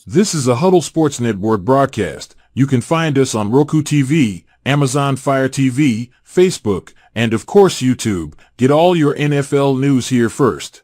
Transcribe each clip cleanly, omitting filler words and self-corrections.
This is a Huddle Sports Network broadcast. You can find us on Roku TV, Amazon Fire TV, Facebook, and of course YouTube. Get all your NFL news here first.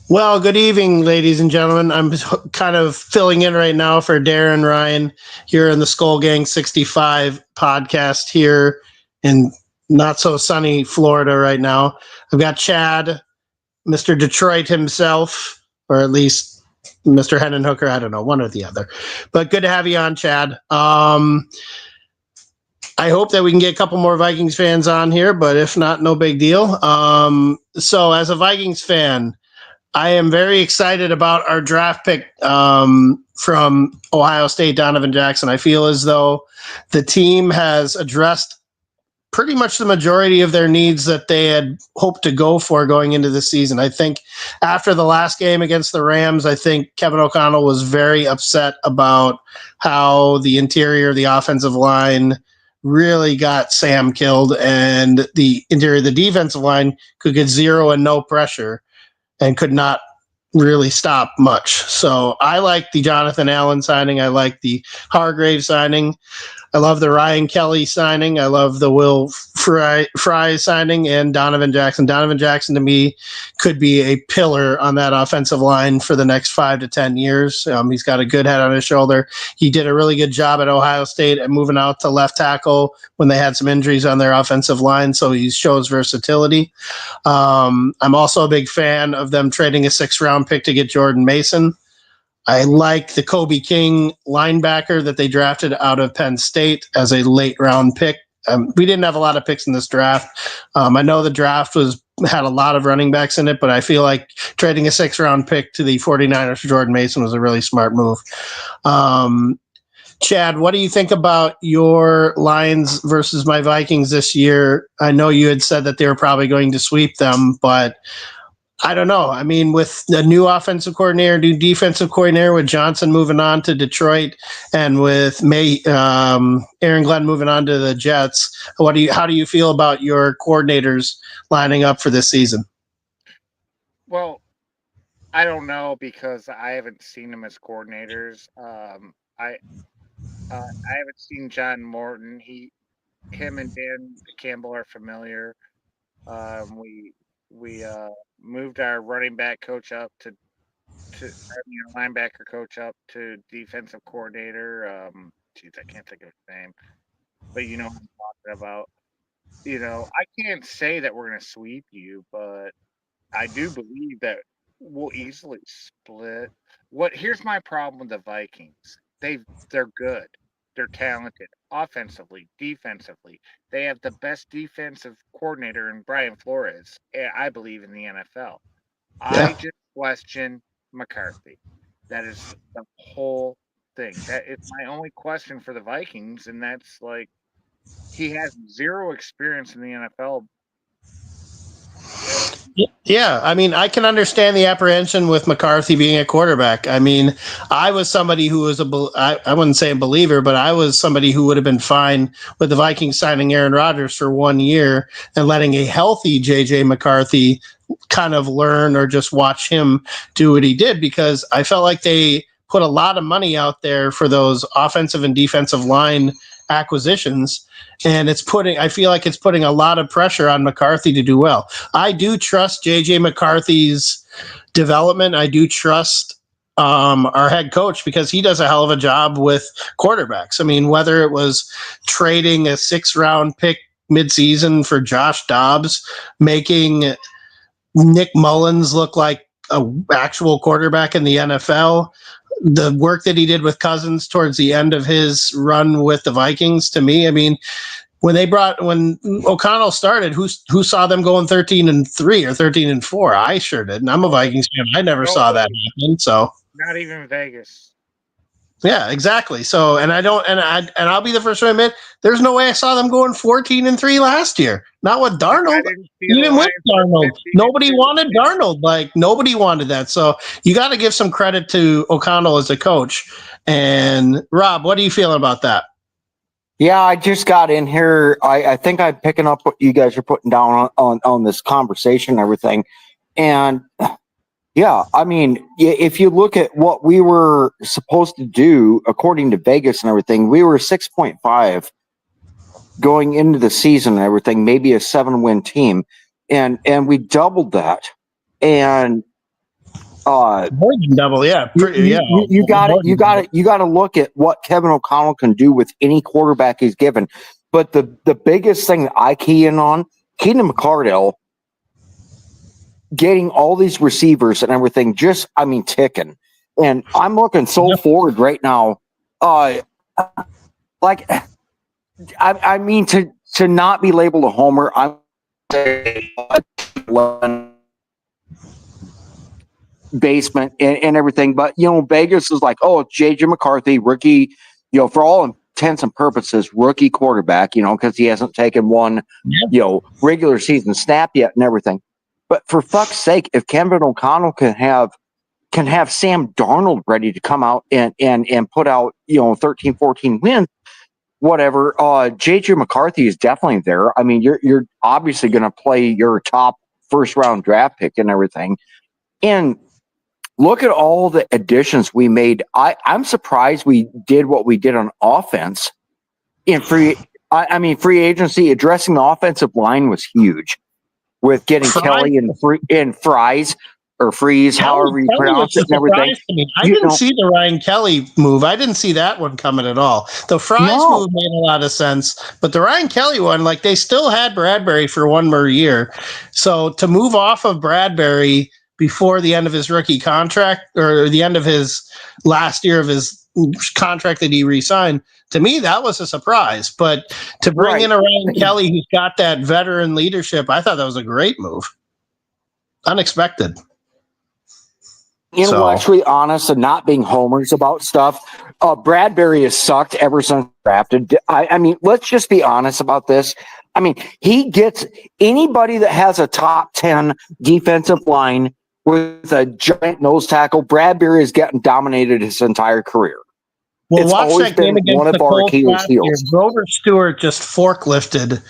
Well, good evening, ladies and gentlemen. I'm kind of filling in right now for Darren Ryan here in the Skol Gang 65 podcast here in not so sunny Florida right now. I've got Chad, Mr. Detroit himself, or at least Mr. Hennon Hooker. I don't know, one or the other. But good to have you on, Chad. I hope that we can get a couple more Vikings fans on here, but if not, no big deal. So as a Vikings fan, I am very excited about our draft pick from Ohio State, Donovan Jackson. I feel as though the team has addressed pretty much the majority of their needs that they had hoped to go for going into the season. I think after the last game against the Rams, I think Kevin O'Connell was very upset about how the interior of the offensive line really got Sam killed, and the interior of the defensive line could get zero and no pressure and could not really stop much. So I like the Jonathan Allen signing. I like the Hargrave signing. I love the Ryan Kelly signing. I love the Will Fry signing and Donovan Jackson. Donovan Jackson, to me, could be a pillar on that offensive line for the next 5 to 10 years. He's got a good head on his shoulder. He did a really good job at Ohio State at moving out to left tackle when they had some injuries on their offensive line, so he shows versatility. I'm also a big fan of them trading a 6th-round pick to get Jordan Mason. I like the Kobe King linebacker that they drafted out of Penn State as a late round pick. We didn't have a lot of picks in this draft. I know the draft had a lot of running backs in it, but I feel like trading a 6th-round pick to the 49ers for Jordan Mason was a really smart move. Chad, what do you think about your Lions versus my Vikings this year? I know you had said that they were probably going to sweep them, but I don't know. I mean, with the new offensive coordinator, new defensive coordinator, with Johnson moving on to Detroit, and with Aaron Glenn moving on to the Jets, how do you feel about your coordinators lining up for this season? Well, I don't know because I haven't seen them as coordinators. I haven't seen John Morton. Him and Dan Campbell are familiar. We moved our running back coach up to linebacker coach up to defensive coordinator. I can't think of his name, but you know what I'm talking about. I can't say that we're going to sweep you, but I do believe that we'll easily split. Here's my problem with the Vikings. They're good. They're talented offensively, defensively. They have the best defensive coordinator in Brian Flores, I believe, in the NFL. Yeah. I just question McCarthy. That is the whole thing. That is my only question for the Vikings, and that's like he has zero experience in the NFL. Yeah, I mean, I can understand the apprehension with McCarthy being a quarterback. I mean, I was somebody who was I wouldn't say a believer, but I was somebody who would have been fine with the Vikings signing Aaron Rodgers for 1 year and letting a healthy J.J. McCarthy kind of learn or just watch him do what he did, because I felt like they put a lot of money out there for those offensive and defensive line acquisitions, and I feel like it's putting a lot of pressure on McCarthy to do well. I do trust JJ McCarthy's development. I do trust our head coach, because he does a hell of a job with quarterbacks. I mean, whether it was trading a 6th-round pick midseason for Josh Dobbs, making Nick Mullins look like an actual quarterback in the NFL, the work that he did with Cousins towards the end of his run with the Vikings, to me, I mean, when O'Connell started, who saw them going 13-3 or 13-4? I sure did. And I'm a Vikings fan. I never saw that happen. So not even Vegas. Yeah, exactly. So, and I'll be the first to admit, there's no way I saw them going 14-3 last year. Not with Darnold. I didn't see the Even with Lions go Darnold, 15 nobody and 2. wanted Darnold. Like nobody wanted that. So you got to give some credit to O'Connell as a coach. And Rob, what are you feeling about that? Yeah, I just got in here. I think I'm picking up what you guys are putting down on this conversation and everything. And yeah, I mean, if you look at what we were supposed to do according to Vegas and everything, we were 6.5 going into the season and everything, maybe a 7-win team. And we doubled that. And More than double, yeah. You got to look at what Kevin O'Connell can do with any quarterback he's given. But the biggest thing that I key in on, Keenan McCardell getting all these receivers and everything, ticking. And I'm looking forward right now. To not be labeled a homer, I'm basement and everything, but Vegas is like, oh, it's JJ McCarthy, rookie, for all intents and purposes, rookie quarterback, because he hasn't taken one regular season snap yet and everything. But for fuck's sake, if Kevin O'Connell can have Sam Darnold ready to come out and put out 13, 14 wins, whatever, JJ McCarthy is definitely there. I mean, you're obviously going to play your top first round draft pick and everything. And look at all the additions we made. I'm surprised we did what we did on offense. In free agency, addressing the offensive line was huge with getting Kelly and Fries or Freeze, however you pronounce it and everything. I didn't see the Ryan Kelly move. I didn't see that one coming at all. The Fries move made a lot of sense, but the Ryan Kelly one, like they still had Bradbury for one more year. So to move off of Bradbury before the end of his rookie contract or the end of his last year of his contract that he re-signed, to me, that was a surprise. But to bring in a Ryan Kelly who's got that veteran leadership, I thought that was a great move. Unexpected. Intellectually honest and not being homers about stuff. Bradbury has sucked ever since drafted. I mean, let's just be honest about this. I mean, he gets anybody that has a top 10 defensive line with a giant nose tackle. Bradbury has gotten dominated his entire career. Well, it's watch that game against one of our Achilles heels. Grover Stewart just forklifted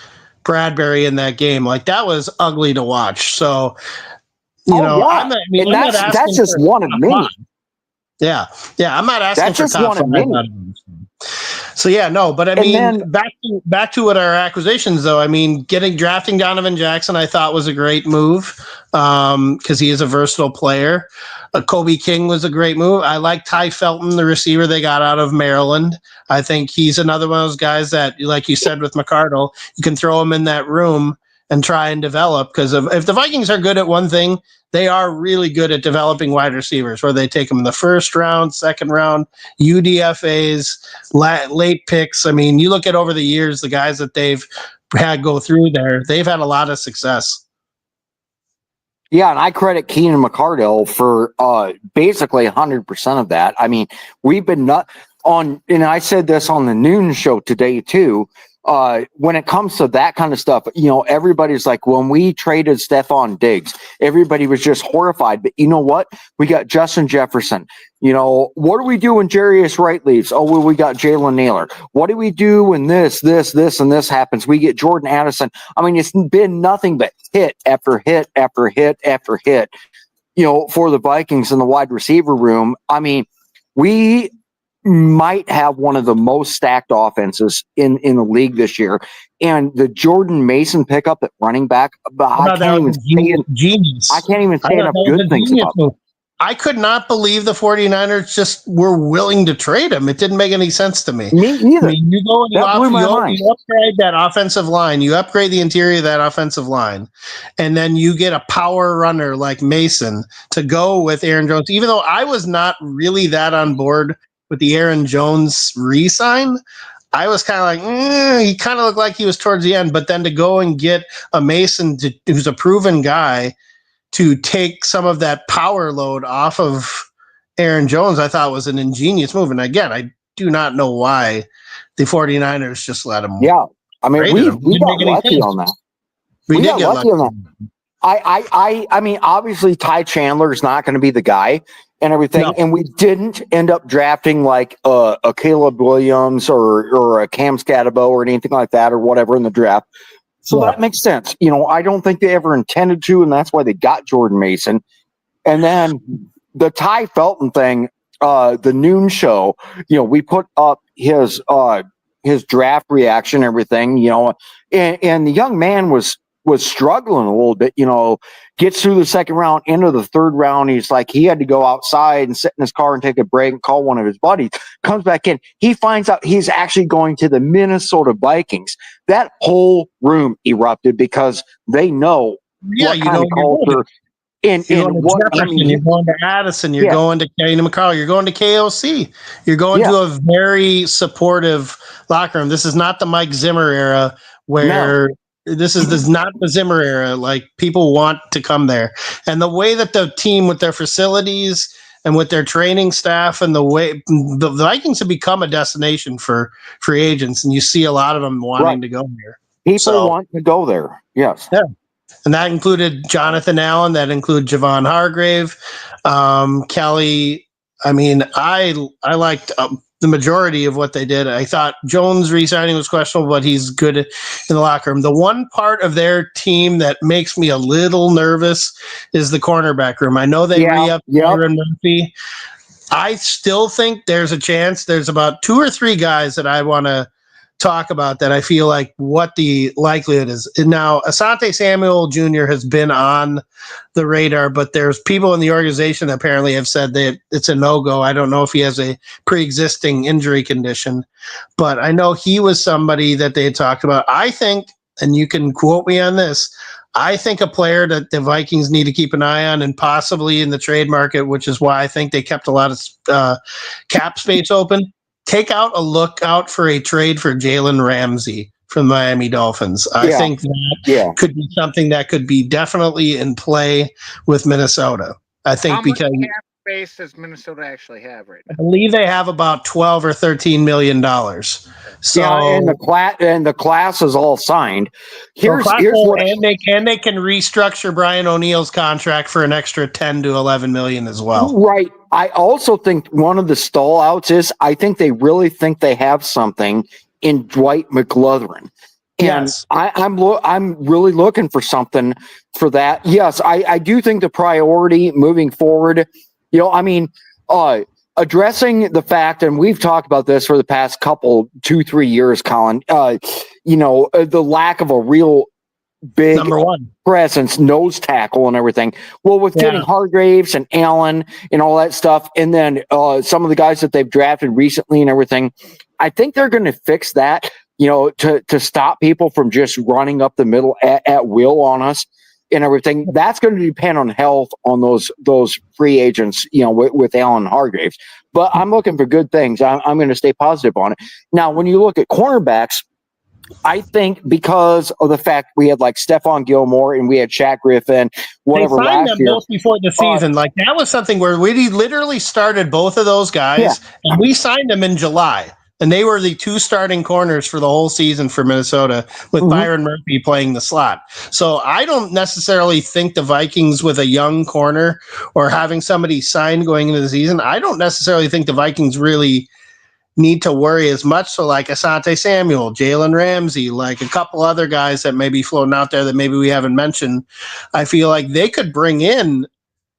Bradbury in that game. Like that was ugly to watch. So, that's just one of many. Yeah, I'm not asking that's for just top one of many. So but I mean, back to what our acquisitions though. I mean, drafting Donovan Jackson, I thought was a great move because he is a versatile player. Kobe King was a great move. I like Ty Felton, the receiver they got out of Maryland. I think he's another one of those guys that, like you said with McCardle, you can throw him in that room and try and develop, because if the Vikings are good at one thing, they are really good at developing wide receivers, where they take them in the first round, second round, UDFAs, late picks. I mean, you look at over the years, the guys that they've had go through there, they've had a lot of success. Yeah, and I credit Keenan McCardell for basically 100% of that. I mean, we've been and I said this on the noon show today too. When it comes to that kind of stuff, everybody's like, when we traded Stephon Diggs, everybody was just horrified. But you know what? We got Justin Jefferson. What do we do when Jarius Wright leaves? Oh, well, we got Jalen Naylor. What do we do when this, and this happens? We get Jordan Addison. I mean, it's been nothing but hit after hit after hit after hit, for the Vikings in the wide receiver room. I mean, we might have one of the most stacked offenses in the league this year. And the Jordan Mason pickup at running back, I can't even say enough good things about it. I could not believe the 49ers just were willing to trade him. It didn't make any sense to me. Me either. I mean, you go and you upgrade that offensive line. You upgrade the interior of that offensive line. And then you get a power runner like Mason to go with Aaron Jones. Even though I was not really that on board with the Aaron Jones re-sign, I was kind of like, he kind of looked like he was towards the end. But then to go and get a Mason who's a proven guy to take some of that power load off of Aaron Jones, I thought was an ingenious move. And again, I do not know why the 49ers just let him. Yeah. I mean, we Didn't got make any lucky sense. on that. We did got get lucky on that. I mean, obviously Ty Chandler is not going to be the guy and everything. No. And we didn't end up drafting like a Caleb Williams or a Cam Scatabo or anything like that or whatever in the draft. So that makes sense. You know, I don't think they ever intended to, and that's why they got Jordan Mason. And then the Ty Felton thing, the noon show, you know, we put up his draft reaction, everything, you know, and the young man was struggling a little bit, you know, gets through the second round, into the third round. He's like, he had to go outside and sit in his car and take a break and call one of his buddies, comes back in. He finds out he's actually going to the Minnesota Vikings. That whole room erupted because they know what kind of culture. You're going to Addison, you're going to Kenny McCarl, you're going to KOC, you're going to a very supportive locker room. This is not the Mike Zimmer era where this is not the Zimmer era. Like, people want to come there. And the way that the team with their facilities and with their training staff and the way the Vikings have become a destination for free agents, and you see a lot of them wanting to go there. People want to go there. Yes. Yeah. And that included Jonathan Allen. That included Javon Hargrave, Kelly. I mean, I liked the majority of what they did. I thought Jones re-signing was questionable, but he's good in the locker room. The one part of their team that makes me a little nervous is the cornerback room. I know they re-upped Byron Murphy. I still think there's a chance. There's about 2 or 3 guys that I want to talk about that I feel like what the likelihood is. Now, Asante Samuel Jr. has been on the radar, but there's people in the organization that apparently have said that it's a no-go. I don't know if he has a pre-existing injury condition, but I know he was somebody that they had talked about. I think, and you can quote me on this, I think a player that the Vikings need to keep an eye on, and possibly in the trade market, which is why I think they kept a lot of cap space open. Take out a look out for a trade for Jalen Ramsey from the Miami Dolphins. I think that could be something that could be definitely in play with Minnesota. I think because much cap space does Minnesota actually have right now? I believe they have about $12 or $13 million. So and the class is all signed. Here's what they can restructure Brian O'Neill's contract for an extra 10 to 11 million as well. Right. I also think one of the stall outs is I think they really think they have something in Dwight McGlothern. And I'm really looking for something for that. Yes, I do think the priority moving forward, you know, I mean, addressing the fact, and we've talked about this for the past 2-3 years, Colin, you know, the lack of a real big number one presence, nose tackle and everything. Well, with getting Hargraves and Allen and all that stuff, and then some of the guys that they've drafted recently and everything, I think they're going to fix that, you know, to stop people from just running up the middle at will on us and everything. That's going to depend on health on those free agents, you know, with Allen and Hargraves. But I'm looking for good things. I'm going to stay positive on it. Now, when you look at cornerbacks, I think because of the fact we had like Stephon Gilmore and we had Shaq Griffin, whatever. They signed them both before the season. Like, that was something where we literally started both of those guys, and we signed them in July. And they were the 2 starting corners for the whole season for Minnesota, with Byron Murphy playing the slot. So I don't necessarily think the Vikings, with a young corner or having somebody signed going into the season, I don't necessarily think the Vikings really need to worry as much. So like Asante Samuel, Jalen Ramsey, like a couple other guys that may be floating out there that maybe we haven't mentioned, I feel like they could bring in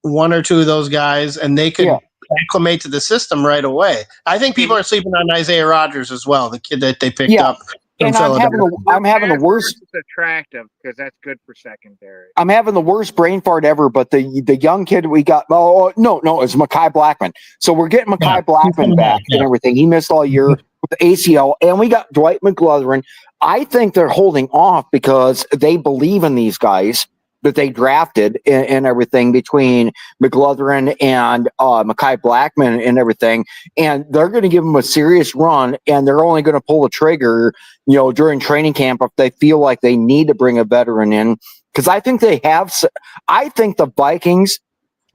1 or 2 of those guys and they could acclimate to the system right away. I think people are sleeping on Isaiah Rodgers as well, the kid that they picked up. And I'm having the worst. It's attractive because that's good for secondary. I'm having the worst brain fart ever. But the young kid we got, no, it's Mekhi Blackman. So we're getting Mekhi Blackman back and everything. He missed all year with the ACL, and we got Dwight McGlothern. I think they're holding off because they believe in these guys that they drafted and everything, between McGlothern and Mekhi Blackman and everything. And they're going to give them a serious run, and they're only going to pull the trigger, you know, during training camp if they feel like they need to bring a veteran in. Because I think they have. I think the Vikings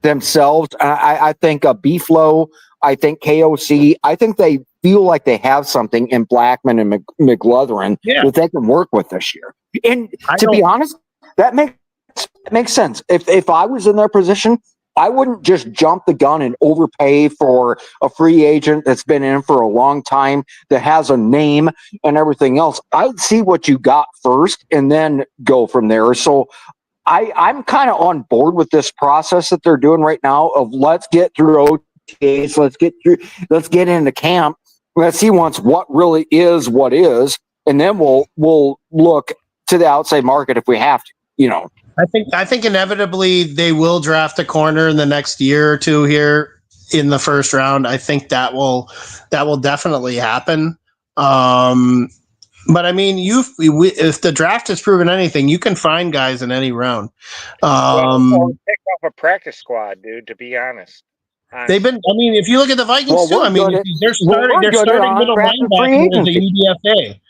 themselves. I think B-Flow, I think KOC, I think they feel like they have something in Blackman and McLaurin that they can work with this year. And to be honest, that makes sense. If I was in their position, I wouldn't just jump the gun and overpay for a free agent that's been in for a long time, that has a name and everything else. I'd see what you got first and then go from there. So I'm kind of on board with this process that they're doing right now of let's get through OTAs, let's get into camp, let's see once what really is what is, and then we'll look to the outside market if we have to, you know. I think inevitably they will draft a corner in the next year or two here in the first round. I think that will definitely happen. But I mean, if the draft has proven anything, you can find guys in any round. Pick off a practice squad, dude. To be honest, they've been. I mean, if you look at the Vikings too, I mean, they're starting middle linebacker as a UDFA.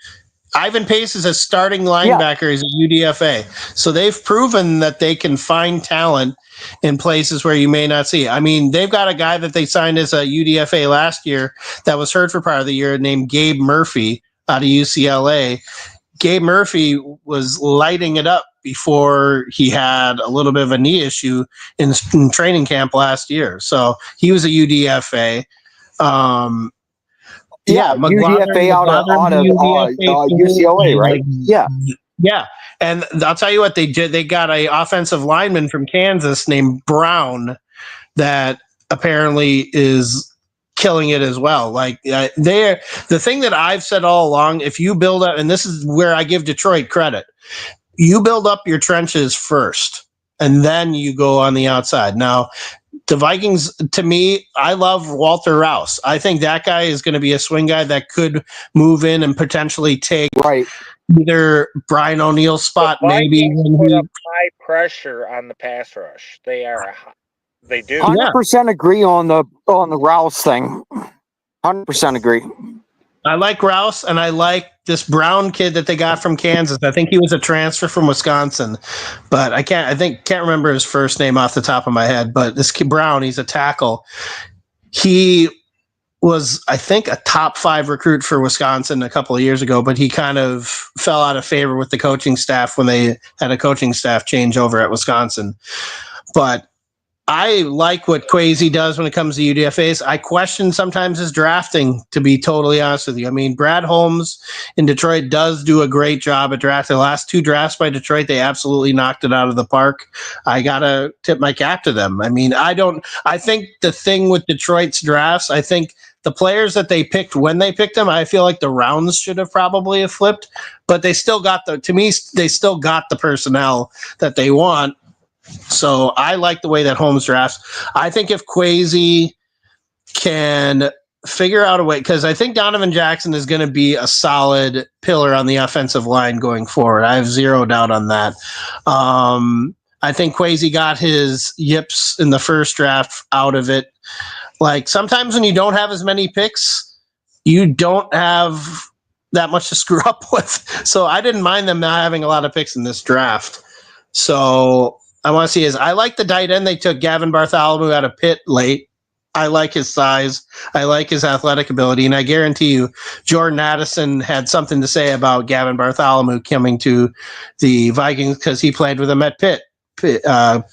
Ivan Pace is a starting linebacker. He's a UDFA. So they've proven that they can find talent in places where you may not see. I mean, they've got a guy that they signed as a UDFA last year that was hurt for part of the year named Gabe Murphy out of UCLA. Gabe Murphy was lighting it up before he had a little bit of a knee issue in training camp last year. So he was a UDFA. UDFA out of UCLA, right? Yeah. And I'll tell you what they did. They got an offensive lineman from Kansas named Brown that apparently is killing it as well. Like the thing that I've said all along, if you build up, and this is where I give Detroit credit, you build up your trenches first and then you go on the outside. Now, the Vikings, to me, I love Walter Rouse. I think that guy is going to be a swing guy that could move in and potentially take either Brian O'Neill's spot, maybe. When put up high pressure on the pass rush. They do. 100% agree on the Rouse thing. 100% agree. I like Rouse, and I like this Brown kid that they got from Kansas. I think he was a transfer from Wisconsin, but I can't remember his first name off the top of my head. But this kid Brown, he's a tackle. He was, I think, a top 5 recruit for Wisconsin a couple of years ago, but he kind of fell out of favor with the coaching staff when they had a coaching staff change over at Wisconsin. But I like what Kwesi does when it comes to UDFAs. I question sometimes his drafting, to be totally honest with you. I mean, Brad Holmes in Detroit does do a great job at drafting. The last 2 drafts by Detroit, they absolutely knocked it out of the park. I got to tip my cap to them. I mean, I think the thing with Detroit's drafts, I think the players that they picked when they picked them, I feel like the rounds should have probably flipped, but they still got they still got the personnel that they want. So I like the way that Holmes drafts. I think if Kwesi can figure out a way, because I think Donovan Jackson is going to be a solid pillar on the offensive line going forward. I have zero doubt on that. I think Kwesi got his yips in the first draft out of it. Like sometimes when you don't have as many picks, you don't have that much to screw up with. So I didn't mind them not having a lot of picks in this draft. So I want to see I like the tight end they took, Gavin Bartholomew out of Pitt late. I like his size. I like his athletic ability. And I guarantee you, Jordan Addison had something to say about Gavin Bartholomew coming to the Vikings because he played with him at Pitt.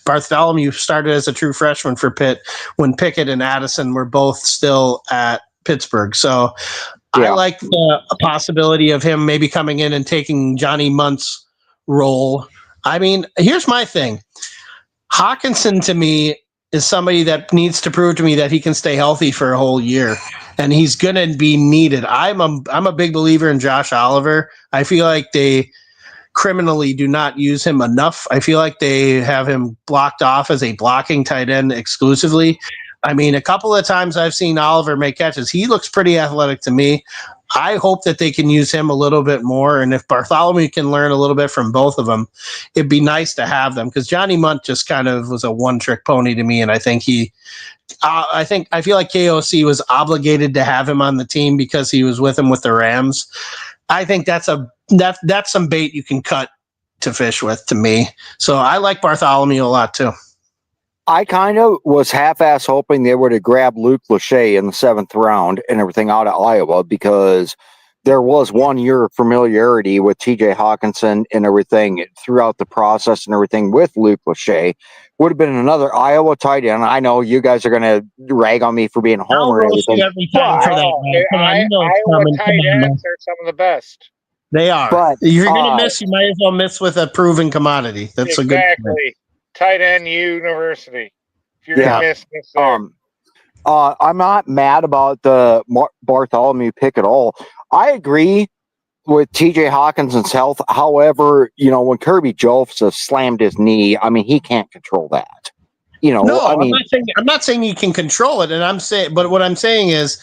Bartholomew started as a true freshman for Pitt when Pickett and Addison were both still at Pittsburgh. So I like the possibility of him maybe coming in and taking Johnny Munt's role. I mean, here's my thing. Hawkinson, to me, is somebody that needs to prove to me that he can stay healthy for a whole year, and he's going to be needed. I'm a big believer in Josh Oliver. I feel like they criminally do not use him enough. I feel like they have him blocked off as a blocking tight end exclusively. I mean, a couple of times I've seen Oliver make catches. He looks pretty athletic to me. I hope that they can use him a little bit more. And if Bartholomew can learn a little bit from both of them, it'd be nice to have them because Johnny Munt just kind of was a one-trick pony to me. And I think I feel like KOC was obligated to have him on the team because he was with him with the Rams. I think that's some bait you can cut to fish with to me. So I like Bartholomew a lot too. I kind of was half-ass hoping they would have grabbed Luke Lachey in the 7th round and everything out of Iowa, because there was 1 year of familiarity with TJ Hawkinson and everything throughout the process and everything with Luke Lachey. Would have been another Iowa tight end. I know you guys are going to rag on me for being a I'll homer and roast you everything. every time for that. man. Come on, you know it's Iowa coming. tight Come on, man. ends are some of the best. They are. But, If you're going to miss, you might as well miss with a proven commodity. That's a good point. Exactly. Tight end university. If you're Yeah. gonna miss there. I'm not mad about the Bartholomew pick at all. I agree with TJ Hawkinson's health. However, when Kirby Joseph slammed his knee, I mean, he can't control that. No, I mean, I'm not saying you can control it, but what I'm saying is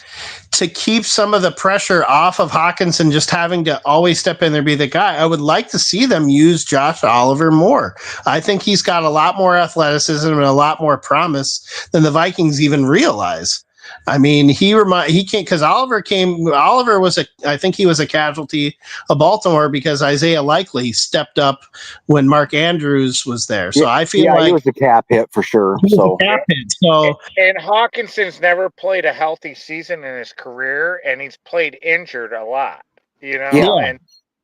to keep some of the pressure off of Hawkinson just having to always step in there and be the guy. I would like to see them use Josh Oliver more. I think he's got a lot more athleticism and a lot more promise than the Vikings even realize. I mean, he can't, because Oliver was I think he was a casualty of Baltimore because Isaiah Likely stepped up when Mark Andrews was there. So I feel like he was a cap hit for sure. he was a cap hit. So and Hawkinson's never played a healthy season in his career, and he's played injured a lot. Yeah. And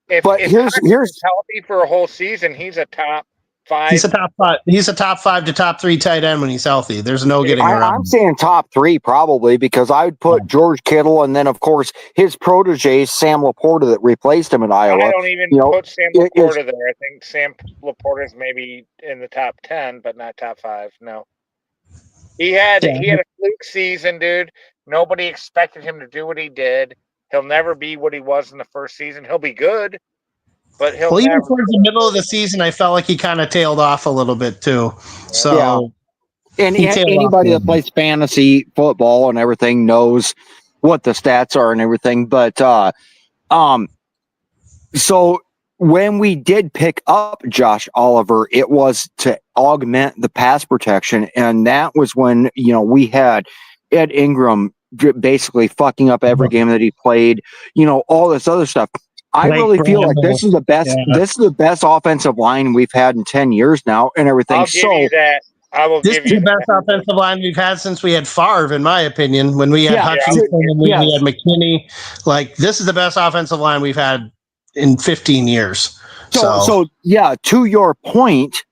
if here's healthy for a whole season, he's a top 5. He's a top 5. He's a top 5 to top 3 tight end when he's healthy. There's no getting around. I'm saying top 3 probably, because I would put George Kittle and then of course his protege Sam Laporta that replaced him in Iowa. I don't even put Sam Laporta there. I think Sam Laporta is maybe in the top 10, but not top 5. No, he had a fluke season, dude. Nobody expected him to do what he did. He'll never be what he was in the first season. He'll be good. But even towards the middle of the season, I felt like he kind of tailed off a little bit too. So, and anybody that plays fantasy football and everything knows what the stats are and everything. But so when we did pick up Josh Oliver, it was to augment the pass protection, and that was when we had Ed Ingram basically fucking up every game that he played. All this other stuff. I really feel like this is the best. Yeah. This is the best offensive line we've had in 10 years now, and everything. I'll give you that. This is the best offensive line we've had since we had Favre, in my opinion. When we had Hutchinson and we had McKinney, this is the best offensive line we've had in 15 years. So to your point,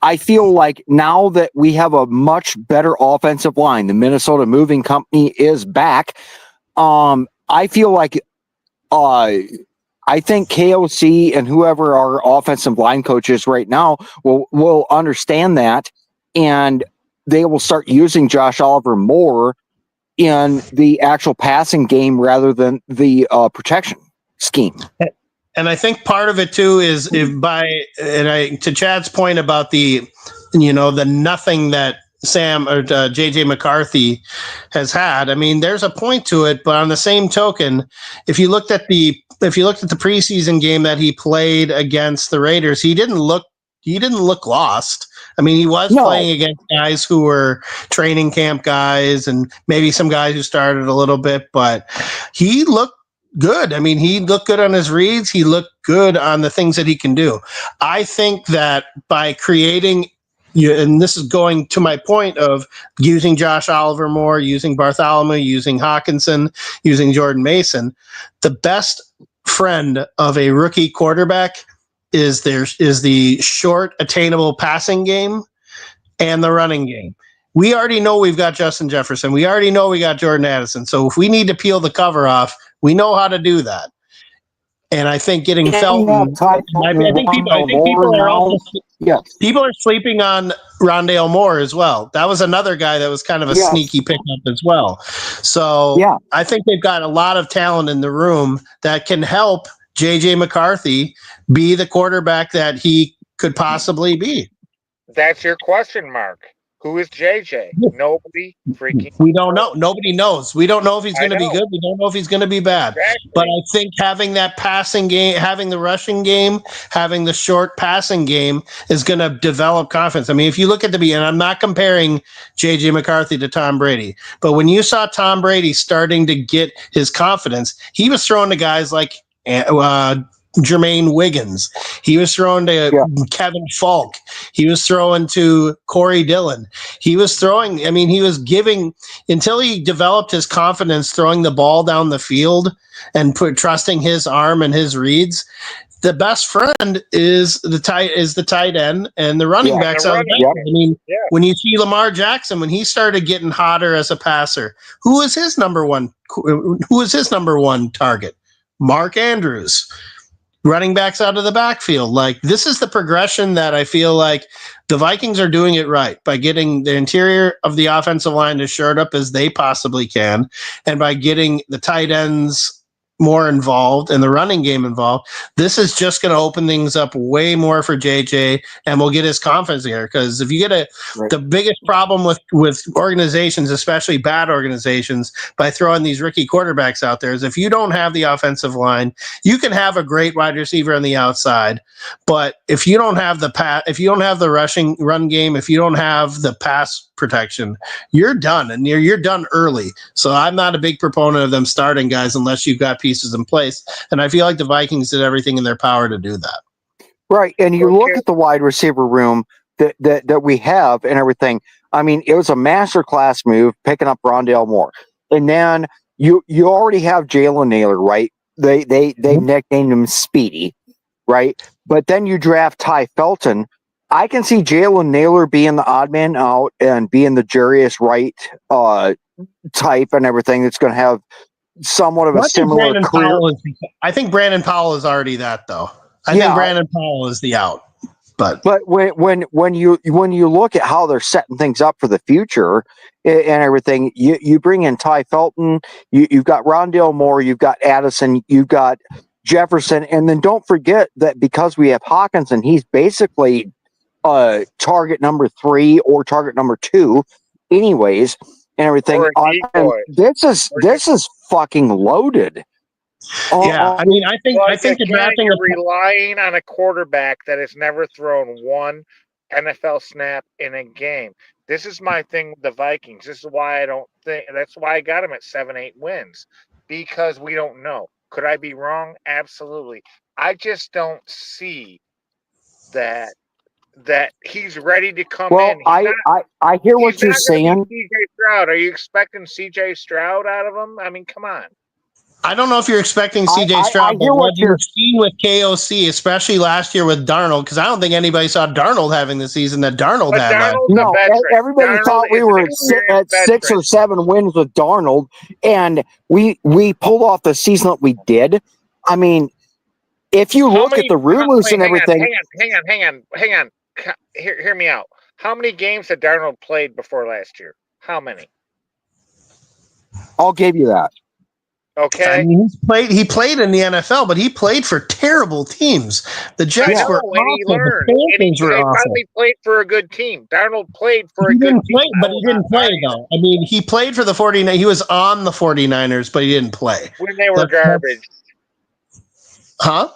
I feel like now that we have a much better offensive line, the Minnesota Moving Company is back. I feel like I think KOC and whoever our offensive line coach is right now will understand that, and they will start using Josh Oliver more in the actual passing game rather than the protection scheme. And I think part of it too is to Chad's point about the nothing that Sam or JJ McCarthy has had. I mean, there's a point to it, but on the same token, if you looked at the preseason game that he played against the Raiders, he didn't look lost. I mean, he was playing against guys who were training camp guys and maybe some guys who started a little bit, but he looked good. I mean, he looked good on his reads. He looked good on the things that he can do. I think that by creating, and this is going to my point of using Josh Oliver more, using Bartholomew, using Hawkinson, using Jordan Mason, the best friend of a rookie quarterback is the short, attainable passing game and the running game. We already know we've got Justin Jefferson. We already know we got Jordan Addison. So if we need to peel the cover off, we know how to do that. And I think getting Felton, people are sleeping on Rondale Moore as well. That was another guy that was kind of a sneaky pickup as well. So I think they've got a lot of talent in the room that can help JJ McCarthy be the quarterback that he could possibly be. That's your question mark. Who is JJ? Nobody freaking. We don't know. Nobody knows. We don't know if he's going to be good. We don't know if he's going to be bad. Exactly. But I think having that passing game, having the rushing game, having the short passing game is going to develop confidence. I mean, if you look at and I'm not comparing JJ McCarthy to Tom Brady, but when you saw Tom Brady starting to get his confidence, he was throwing to guys like Jermaine Wiggins. He was throwing to Kevin Falk. He was throwing to Corey Dillon. He was throwing, I mean, he was giving, until he developed his confidence throwing the ball down the field and trusting his arm and his reads. The best friend is the tight end and the running backs. I mean, when you see Lamar Jackson, when he started getting hotter as a passer, who was his number one target? Mark Andrews. Running backs out of the backfield. Like, this is the progression that I feel like the Vikings are doing it right by getting the interior of the offensive line as shored up as they possibly can, and by getting the tight ends more involved and the running game involved. This is just going to open things up way more for JJ, and we'll get his confidence here. Because if you get the biggest problem with organizations, especially bad organizations, by throwing these rookie quarterbacks out there, is if you don't have the offensive line, you can have a great wide receiver on the outside, but if you don't have if you don't have the rushing run game, if you don't have the pass protection, you're done, and you're done early. So I'm not a big proponent of them starting guys unless you've got pieces in place, and I feel like the Vikings did everything in their power to do that. Right, and you look at the wide receiver room that we have and everything. I mean, it was a masterclass move picking up Rondale Moore, and then you already have Jalen Naylor, right? They nicknamed him Speedy, right? But then you draft Ty Felton. I can see Jalen Naylor being the odd man out and being the Jarius Wright type and everything that's going to have somewhat of a similar career. I think Brandon Powell is already that, though. I think Brandon Powell is the out. But when you look at how they're setting things up for the future and everything, you bring in Ty Felton, you've got Rondale Moore, you've got Addison, you've got Jefferson, and then don't forget that because we have Hawkinson, he's basically target number 3 or target number 2 anyways and everything. And this is fucking loaded. I mean, I think the drafting is relying on a quarterback that has never thrown one NFL snap in a game. This is my thing with the Vikings. This is why that's why I got them at 7-8 wins, because we don't know. Could I be wrong? Absolutely. I just don't see that he's ready to come in. I hear what you're saying. CJ Stroud. Are you expecting CJ Stroud out of him? I mean, come on. I don't know if you're expecting CJ Stroud, but what you've seen with KOC, especially last year with Darnold, because I don't think anybody saw Darnold having the season that Darnold had last year. No, everybody thought we were at 6 or 7 wins with Darnold, and we pulled off the season that we did. I mean, if you look at the rumors and everything. Hang on. Hear me out. How many games had Darnold played before last year? How many? I'll give you that. Okay. I mean, he played in the NFL, but he played for terrible teams. The Jets were awful. He learned. He finally played for a good team. Darnold played for a good team. But he didn't play, though. I mean, he played for the 49ers. He was on the 49ers, but he didn't play. When they were garbage. Huh?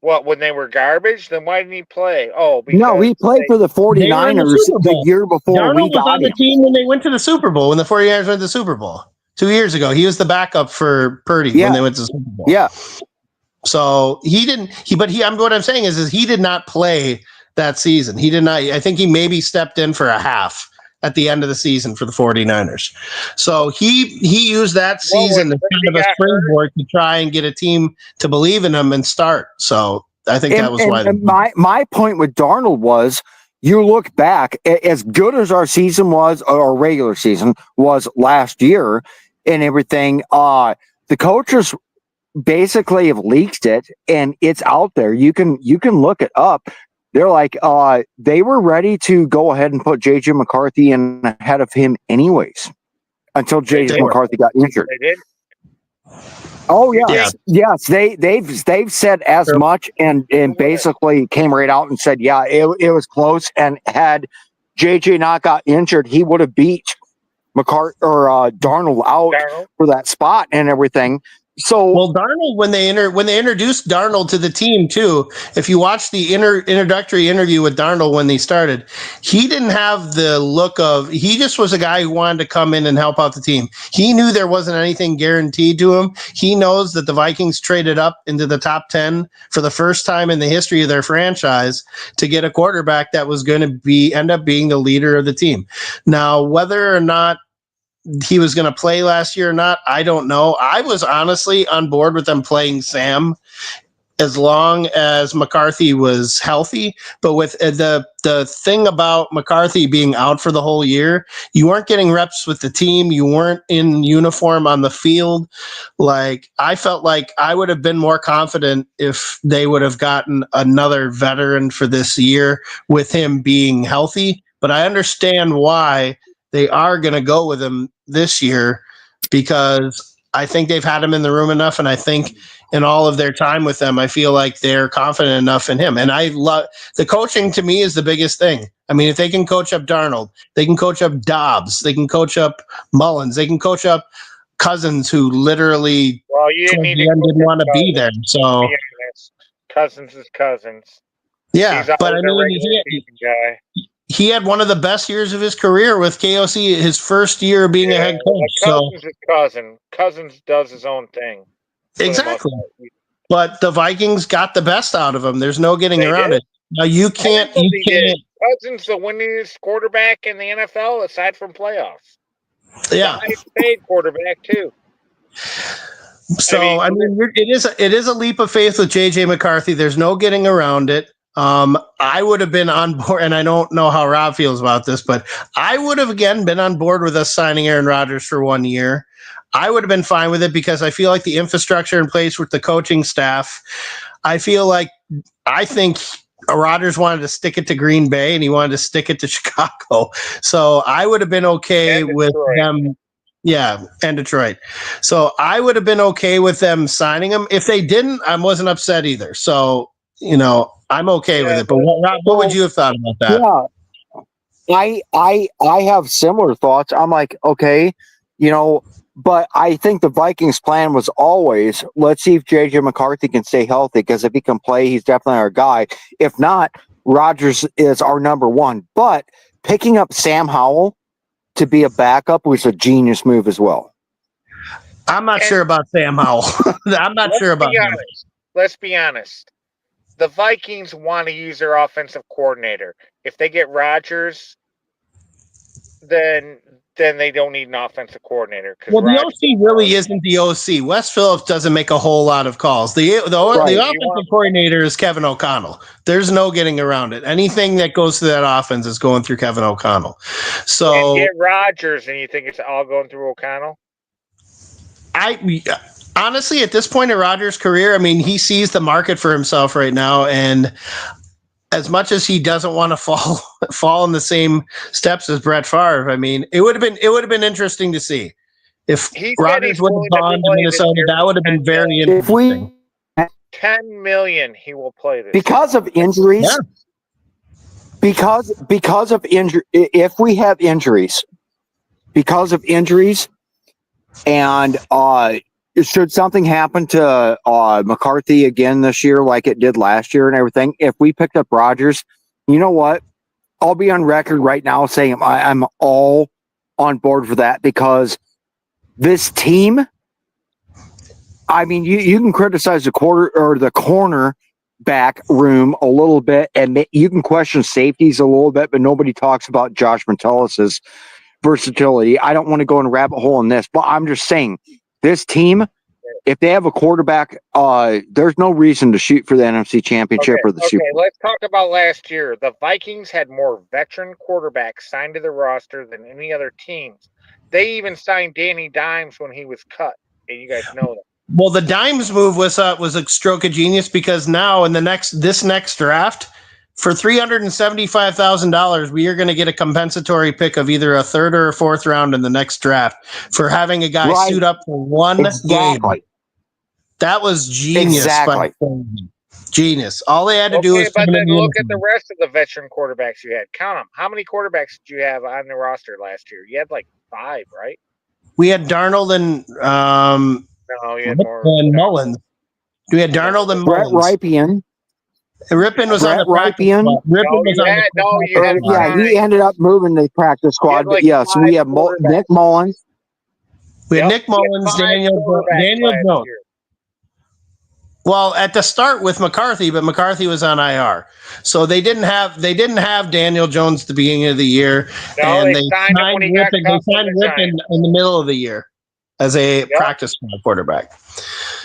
What, when they were garbage? Then why didn't he play? No, he played for the 49ers the year before Darnold we got was on the team when they went to the Super Bowl, when the 49ers went to the Super Bowl. 2 years ago, he was the backup for Purdy when they went to the Super Bowl. Yeah. So he didn't. What I'm saying is he did not play that season. He did not. I think he maybe stepped in for a half at the end of the season for the 49ers. So he used that season as kind of a springboard to try and get a team to believe in him and start. So I think that was why. And my point with Darnold was, you look back, as good as our season was, our regular season was last year and everything, the coaches basically have leaked it and it's out there. You can look it up. They're like, they were ready to go ahead and put JJ McCarthy in ahead of him anyways, until JJ McCarthy got injured. They did? Oh yeah. Yes. They've said as much and basically came right out and said, yeah, it was close, and had JJ not got injured, he would have beat McCarthy or Darnold out for that spot and everything. Well, Darnold, when they introduced Darnold to the team too, if you watch the introductory interview with Darnold when they started, he didn't have the look of, he just was a guy who wanted to come in and help out the team. He knew there wasn't anything guaranteed to him. He knows that the Vikings traded up into the top 10 for the first time in the history of their franchise to get a quarterback that was going to end up being the leader of the team. Now, whether or not he was going to play last year or not, I don't know. I was honestly on board with them playing Sam as long as McCarthy was healthy. But with the thing about McCarthy being out for the whole year, you weren't getting reps with the team. You weren't in uniform on the field. Like, I felt like I would have been more confident if they would have gotten another veteran for this year with him being healthy. But I understand why they are going to go with him this year, because I think they've had him in the room enough. And I think in all of their time with them, I feel like they're confident enough in him. And I love the coaching. To me, is the biggest thing. I mean, if they can coach up Darnold, they can coach up Dobbs, they can coach up Mullins, they can coach up Cousins, who literally didn't didn't want to be there. So Cousins is Cousins. Yeah, but I mean, he had one of the best years of his career with KOC, his first year being a head coach. Cousins is cousin. Cousins does his own thing. Exactly. But the Vikings got the best out of him. There's no getting around it. Now you can't. Cousins the winningest quarterback in the NFL aside from playoffs. Yeah, the highest paid quarterback too. So I mean, it is a leap of faith with JJ McCarthy. There's no getting around it. I would have been on board, and I don't know how Rob feels about this, but I would have again been on board with us signing Aaron Rodgers for 1 year. I would have been fine with it because I feel like the infrastructure in place with the coaching staff. I think Rodgers wanted to stick it to Green Bay and he wanted to stick it to Chicago. So I would have been okay with them. Yeah, and Detroit. So I would have been okay with them signing him. If they didn't, I wasn't upset either. So, I'm okay with it. But Rob, what would you have thought about that? Yeah, I have similar thoughts. I'm like, okay, but I think the Vikings plan was always, let's see if JJ McCarthy can stay healthy, because if he can play, he's definitely our guy. If not, Rodgers is our number one. But picking up Sam Howell to be a backup was a genius move as well. I'm not sure about Sam Howell. I'm not sure about him. Let's be honest. The Vikings want to use their offensive coordinator. If they get Rodgers, then they don't need an offensive coordinator. Well, the OC really isn't the OC. Wes Phillips doesn't make a whole lot of calls. The offensive coordinator is Kevin O'Connell. There's no getting around it. Anything that goes through that offense is going through Kevin O'Connell. So get Rodgers, and you think it's all going through O'Connell? Honestly, at this point in Rodgers' career, I mean, he sees the market for himself right now, and as much as he doesn't want to fall in the same steps as Brett Favre, I mean, it would have been interesting to see if Rodgers would have gone to Minnesota. That would have been very interesting. $10 million, he will play this because of injuries. Yeah. Because of injury, if we have injuries, and should something happen to McCarthy again this year, like it did last year and everything, if we picked up Rodgers, you know what? I'll be on record right now saying I'm all on board for that, because this team, I mean, you can criticize the corner back room a little bit, and you can question safeties a little bit, but nobody talks about Josh Metellus' versatility. I don't want to go in a rabbit hole in this, but I'm just saying, this team, if they have a quarterback, there's no reason to shoot for the NFC Championship or the Super Bowl. Let's talk about last year. The Vikings had more veteran quarterbacks signed to the roster than any other teams. They even signed Danny Dimes when he was cut, and you guys know that. Well, the Dimes move was a stroke of genius, because now in this next draft, for $375,000, we are going to get a compensatory pick of either a third or a fourth round in the next draft for having a guy suit up for one game. That was genius. Exactly. Genius. All they had to do was. But then look at the rest of the veteran quarterbacks you had. Count them. How many quarterbacks did you have on the roster last year? You had like 5, right? We had Darnold and. No, No, he had Ripken more. and Mullins. We had Darnold and Brett Mullins. Ripien. Ripken was on the Brett practice Ripien? squad. Ripken was on the you had practice squad. Yeah, he ended up moving to the practice squad. But like yes, we have Nick Mullins. We had Yep, Nick Mullins, he had 5 Daniel quarterbacks last Jones. year. Well, at the start with McCarthy, but McCarthy was on IR, so they didn't have Daniel Jones at the beginning of the year, No, and they signed him when he got Ripken. cut They from signed the Ripken Giants. in the middle of the year as a Yep. practice squad quarterback.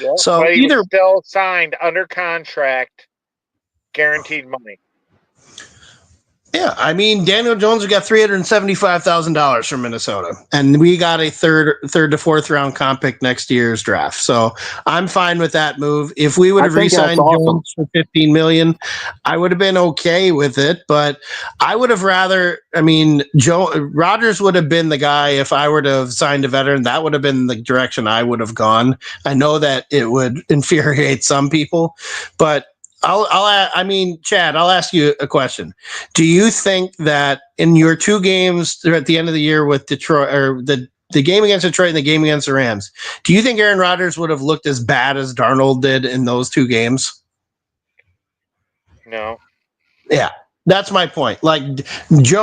Yep. So but he either was still signed under contract, guaranteed money. Yeah, I mean Daniel Jones got $375,000 from Minnesota, and we got a third to fourth round comp pick next year's draft. So I'm fine with that move. If we would have I think that's re-signed awesome. Jones for $15 million, I would have been okay with it. But I would have rather. I mean, Rodgers would have been the guy if I were to have signed a veteran. That would have been the direction I would have gone. I know that it would infuriate some people, but. Chad, I'll ask you a question. Do you think that in your two games at the end of the year with Detroit, or the game against Detroit and the game against the Rams, do you think Aaron Rodgers would have looked as bad as Darnold did in those two games? No. Yeah. That's my point. Like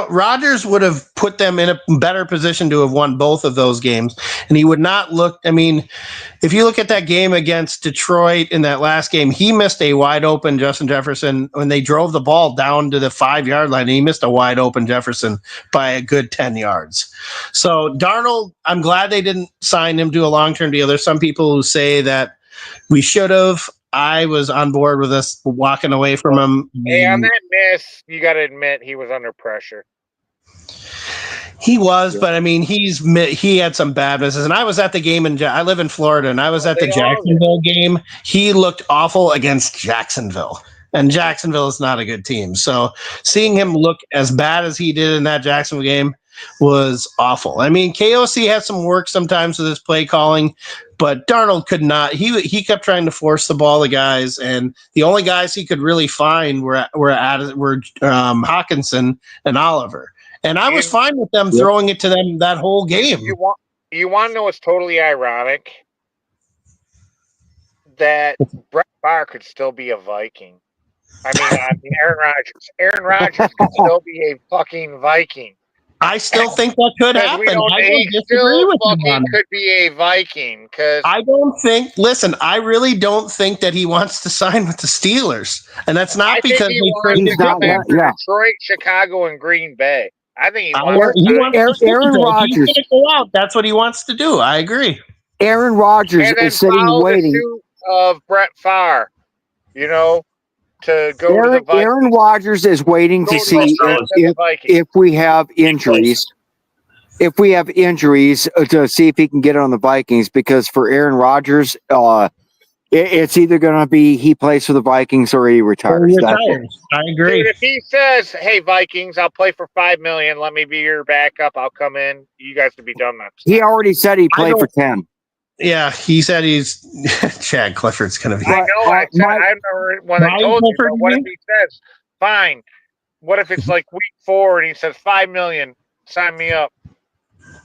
Rodgers would have put them in a better position to have won both of those games, and he would not look. I mean, if you look at that game against Detroit in that last game, he missed a wide open Justin Jefferson when they drove the ball down to the 5-yard line. He missed a wide open Jefferson by a good 10 yards. So Darnold, I'm glad they didn't sign him to a long-term deal. There's some people who say that we should have. I was on board with us walking away from him. Hey, on that miss, you got to admit he was under pressure. He was, but I mean, he had some bad misses. And I was at the game I live in Florida, and I was at the Jacksonville game. He looked awful against Jacksonville, and Jacksonville is not a good team. So seeing him look as bad as he did in that Jacksonville game was awful. I mean, KOC had some work sometimes with his play calling, but Darnold could not. He kept trying to force the ball to guys, and the only guys he could really find were Hawkinson and Oliver. And I was fine with them throwing it to them that whole game. You want to know what's totally ironic? That Brett Favre could still be a Viking. I mean Aaron Rodgers. Aaron Rodgers could still be a fucking Viking. I still think that could happen. I don't disagree with you on could be a Viking because I don't think. Listen, I really don't think that he wants to sign with the Steelers, and that's not because he traded Detroit, Chicago, and Green Bay. I think he wants Aaron Rodgers. He's going to go out. That's what he wants to do. I agree. Aaron Rodgers is sitting waiting. The suit of Brett Favre, to go to the Vikings. Aaron Rodgers is waiting to see if we have injuries. If we have injuries, to see if he can get on the Vikings, because for Aaron Rodgers, it's either going to be he plays for the Vikings or he retires. I agree. Dude, if he says, "Hey Vikings, I'll play for $5 million. Let me be your backup. I'll come in." You guys would be done that. He already said he'd play for 10. Yeah, he said he's Chad Clifford's going to be. I know. I remember when I told you. But what if he says, "Fine"? What if it's like week 4 and he says $5 million? Sign me up.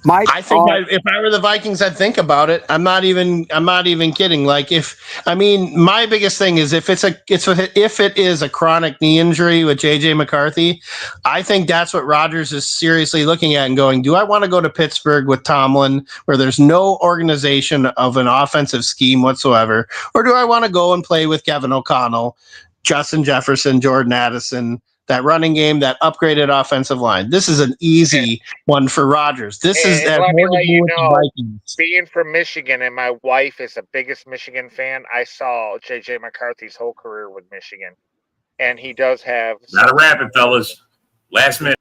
I think if I were the Vikings, I'd think about it. I'm not even kidding. Like my biggest thing is if it is a chronic knee injury with JJ McCarthy, I think that's what Rodgers is seriously looking at and going, do I want to go to Pittsburgh with Tomlin where there's no organization of an offensive scheme whatsoever? Or do I want to go and play with Kevin O'Connell, Justin Jefferson, Jordan Addison, that running game, that upgraded offensive line? This is an easy one for Rodgers. This is more to do with the Vikings. Being from Michigan, and my wife is the biggest Michigan fan, I saw J.J. McCarthy's whole career with Michigan. And he does have... Not a rapid, fellas. Last minute.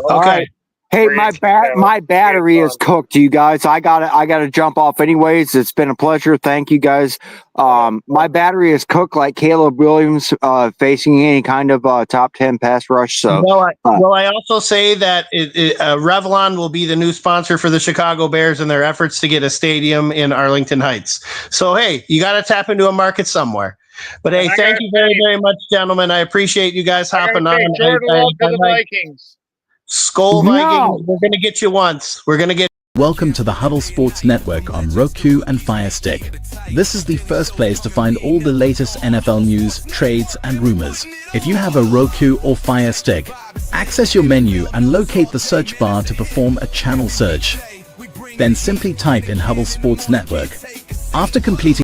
All right. Hey, my battery is cooked, you guys. I gotta jump off anyways. It's been a pleasure. Thank you guys. My battery is cooked like Caleb Williams facing any kind of top 10 pass rush. So I also say that Revlon will be the new sponsor for the Chicago Bears in their efforts to get a stadium in Arlington Heights. So hey, you got to tap into a market somewhere. But hey, thank you very, very much, gentlemen. I appreciate you guys hopping on. Jordan Love to the Vikings. Skol Vikings, we're going to get you once. We're going to get Welcome to the Huddle Sports Network on Roku and Fire Stick. This is the first place to find all the latest NFL news, trades, and rumors. If you have a Roku or Fire Stick, access your menu and locate the search bar to perform a channel search. Then simply type in Huddle Sports Network. After completing